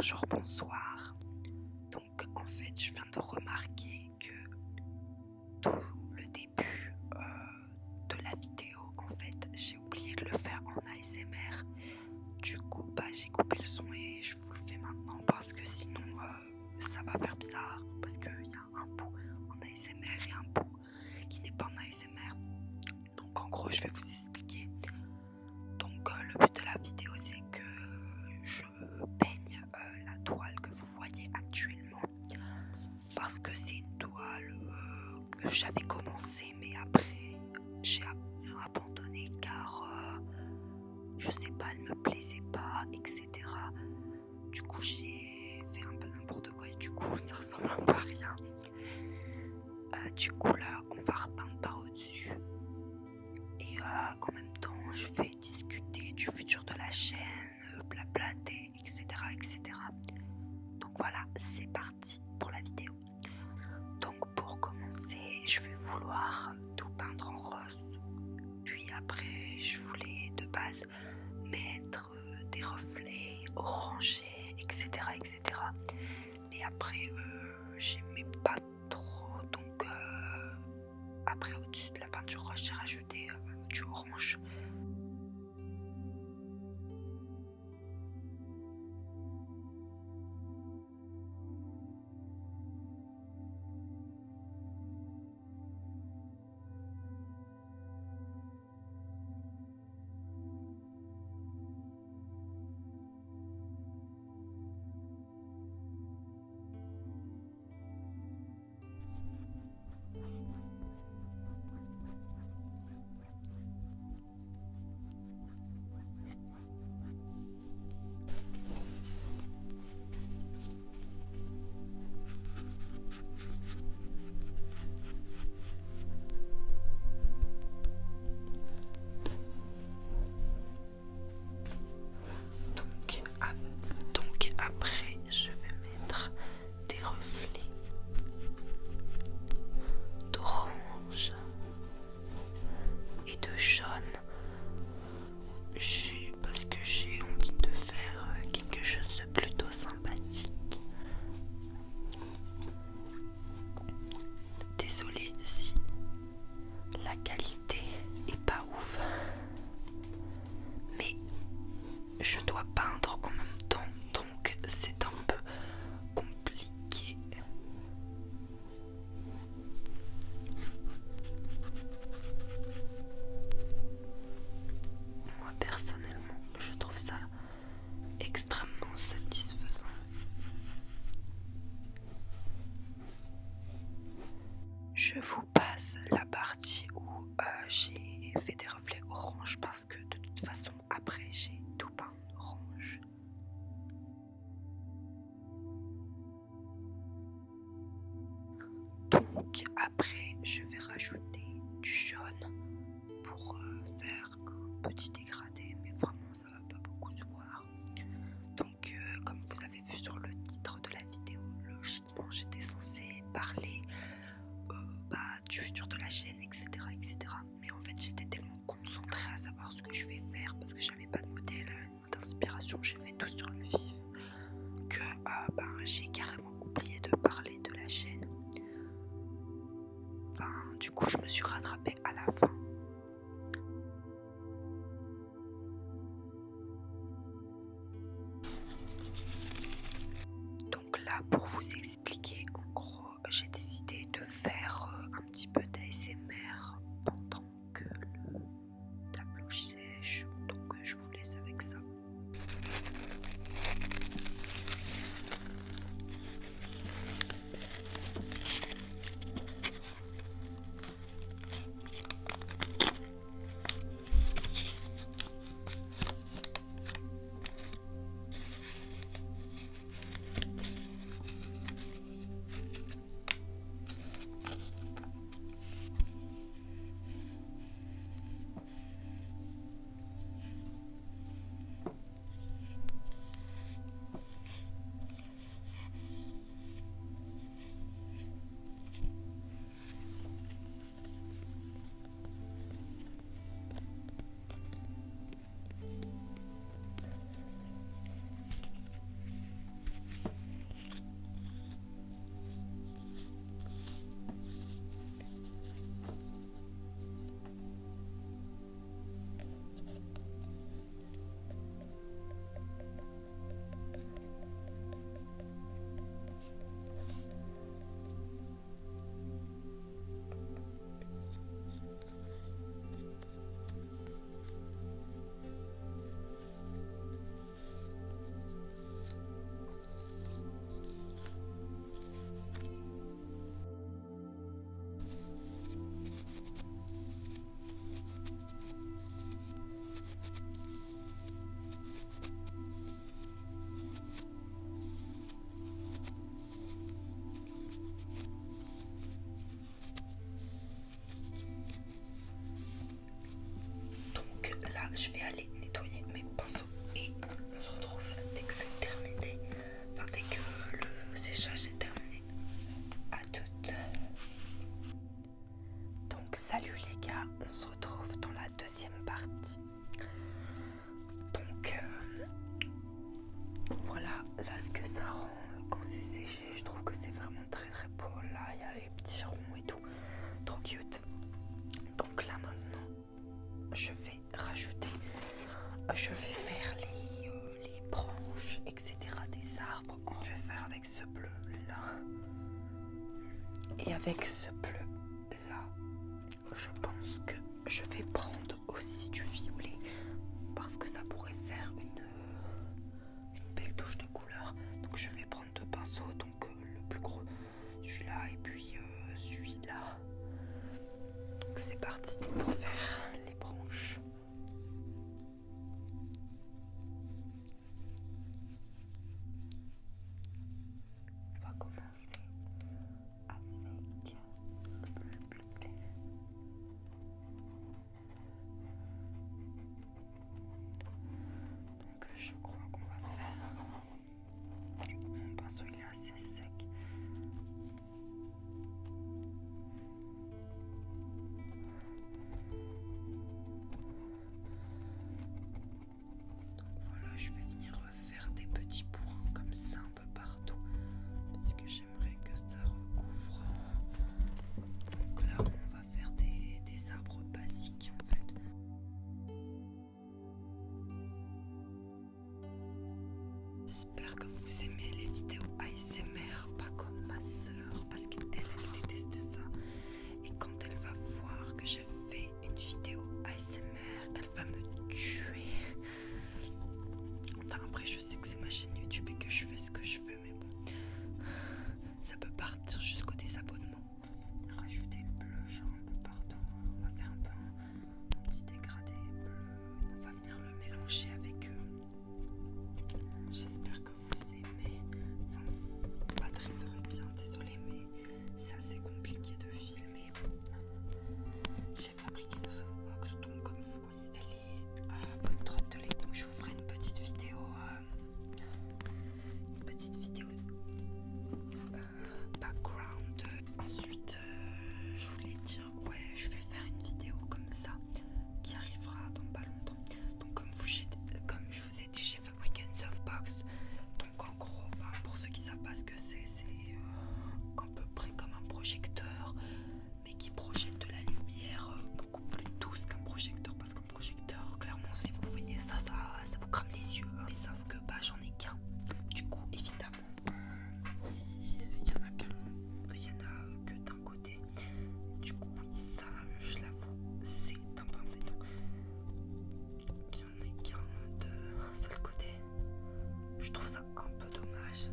bonjour, bonsoir. Donc en fait je viens de remarquer que tout le début de la vidéo, en fait j'ai oublié de le faire en ASMR. Du coup j'ai coupé le son et je vous le fais maintenant parce que sinon ça va faire bizarre, parce qu'il y a un bout en ASMR et un bout qui n'est pas en ASMR. Donc en gros je vais vous expliquer. Donc le but de la vidéo c'est que je peigne la toile que vous voyez actuellement, parce que c'est une toile que j'avais commencé mais après j'ai abandonné car je sais pas, elle me plaisait pas, etc. Du coup j'ai fait un peu n'importe quoi et du coup ça ressemble un peu à rien. Du coup là on va repeindre par au-dessus et en même temps je vais discuter du futur de la chaîne, blablater, etc., etc. Donc voilà, c'est parti pour la vidéo. Donc pour commencer, je vais vouloir tout peindre en rose. Puis après, je voulais de base mettre des reflets orangés, etc., etc. Mais après, j'aimais pas trop. Donc après, au-dessus de la peinture rose, j'ai rajouté du orange. Donc après, je vais mettre des reflets d'orange et de jaune. Parce que j'ai envie de faire quelque chose de plutôt sympathique. Désolée si la qualité est pas ouf, mais je dois peindre en même temps, donc c'est un peu compliqué. Moi personnellement, je trouve ça extrêmement satisfaisant. Je vous passe la partie où j'ai fait des reflets orange parce que de toute façon après j'ai tout peint en orange. Donc après je vais rajouter du jaune pour faire un petit dégradé, mais vraiment ça va pas beaucoup se voir. Donc comme vous avez vu sur le titre de la vidéo, logiquement j'étais censée parler du futur de la chaîne, etc., etc. Mais en fait j'étais tellement concentrée à savoir ce que je vais faire parce que j'avais pas de modèle d'inspiration, j'ai fait tout sur le vif, que j'ai carrément oublié de parler de la chaîne. Enfin, du coup je me suis rattrapée à la fin. Donc là, pour vous expliquer, en gros, j'ai décidé de faire un petit peu d'ASMR pendant que le tableau sèche, donc je vous laisse avec ça. petits ronds et tout. Trop cute. Donc là maintenant, je vais rajouter, je vais faire les branches, etc. des arbres. Je vais faire avec ce bleu là. Et avec ce bleu là, je pense que je vais prendre aussi du violet. Parce que ça pourrait faire une belle touche de couleur. Donc je vais prendre deux pinceaux. Donc le plus gros, celui-là et puis celui-là. Donc c'est parti pour faire les branches. On va commencer avec le bleu plus clair. Donc je crois qu'on va faire... Mon pinceau il est assez sec. Voilà, je vais venir faire des petits points comme ça un peu partout parce que j'aimerais que ça recouvre. Donc là, on va faire des arbres basiques en fait. J'espère que vous aimez les vidéos ASMR, pas comme ma soeur parce qu'elle déteste ça. Et quand elle va voir que j'ai fait une vidéo ASMR, elle va me tuer. Enfin après je sais que c'est ma chaîne YouTube et que je fais ce que je veux, mais bon, ça peut partir jusqu'au désabonnement. Rajouter le bleu genre un peu partout. On va faire un peu un petit dégradé bleu. On va venir le mélanger avec j'espère que vous aimez. Enfin, pas très bien, désolé, mais c'est assez compliqué de filmer. J'ai fabriqué une softbox, donc comme vous voyez, elle est à votre droite de l'écran. Donc je vous ferai une petite vidéo background. Ensuite, je voulais dire, ouais, je vais faire une vidéo comme ça qui arrivera dans pas longtemps. Donc comme je vous ai dit, j'ai fabriqué une softbox. Donc en gros, pour ceux qui savent pas ce que c'est à peu près comme un projecteur, mais qui projette de la lumière beaucoup plus douce qu'un projecteur. Parce qu'un projecteur, clairement, si vous voyez ça vous crame les yeux. Mais sauf que j'en ai qu'un. Du coup, évidemment, il y en a que d'un côté. Du coup, oui, ça, je l'avoue, c'est un peu embêtant. Qu'il n'y en ait qu'un d'un seul côté. Je trouve ça un peu dommage.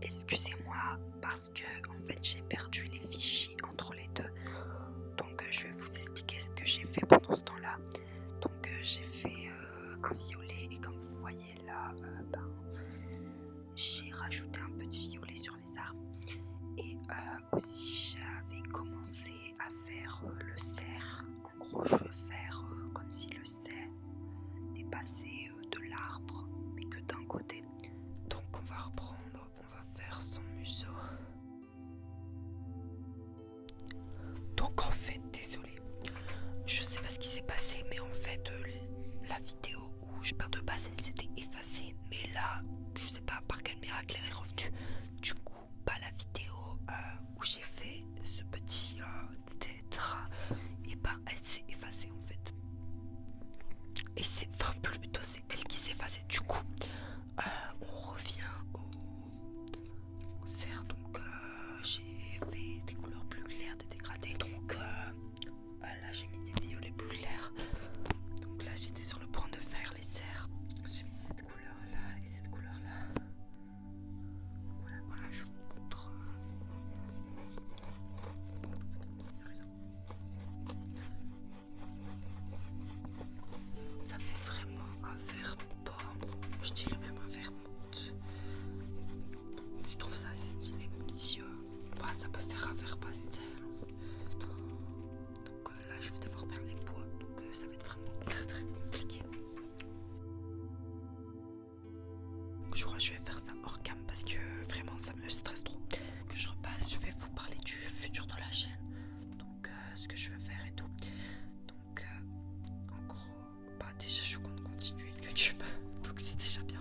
Excusez-moi parce que en fait j'ai perdu les fichiers entre les deux. Donc je vais vous expliquer ce que j'ai fait pendant ce temps-là. Donc j'ai fait un violet et comme vous voyez là, j'ai rajouté un peu de violet sur les arbres. Et aussi j'avais commencé à faire le cerf. En gros je veux faire comme si le cerf dépassait de l'arbre mais que d'un côté. Donc on va reprendre, on va faire son museau. Donc en fait, désolé, je sais pas ce qui s'est passé, mais en fait la vidéo où je parle de base elle s'était effacée, mais là je sais pas par quel miracle elle est revenue. Du coup la vidéo où j'ai fait ce petit tête, et elle s'est effacée en fait. Et c'est, enfin plutôt c'est elle qui s'est effacée. Du coup on revient au cerf. Donc j'ai fait des couleurs plus claires, des dégradés. Donc là j'ai mis des violets plus clairs. Donc là j'étais sur le point de faire les cerfs. J'ai mis cette couleur là et cette couleur là. Voilà, je vous montre. Ça fait vraiment un vert pomme. Je dirais même un vert monte. Je trouve ça assez stylé, même si ça peut faire un vert pastel. Donc là je vais devoir faire les poids. Donc ça va être vraiment très très compliqué. Je crois que je vais faire ça hors cam parce que vraiment ça me stresse trop. Que je repasse, je vais vous parler du futur de la chaîne. Donc ce que je vais faire et tout. Donc en gros, déjà je compte continuer le YouTube. Donc c'est déjà bien.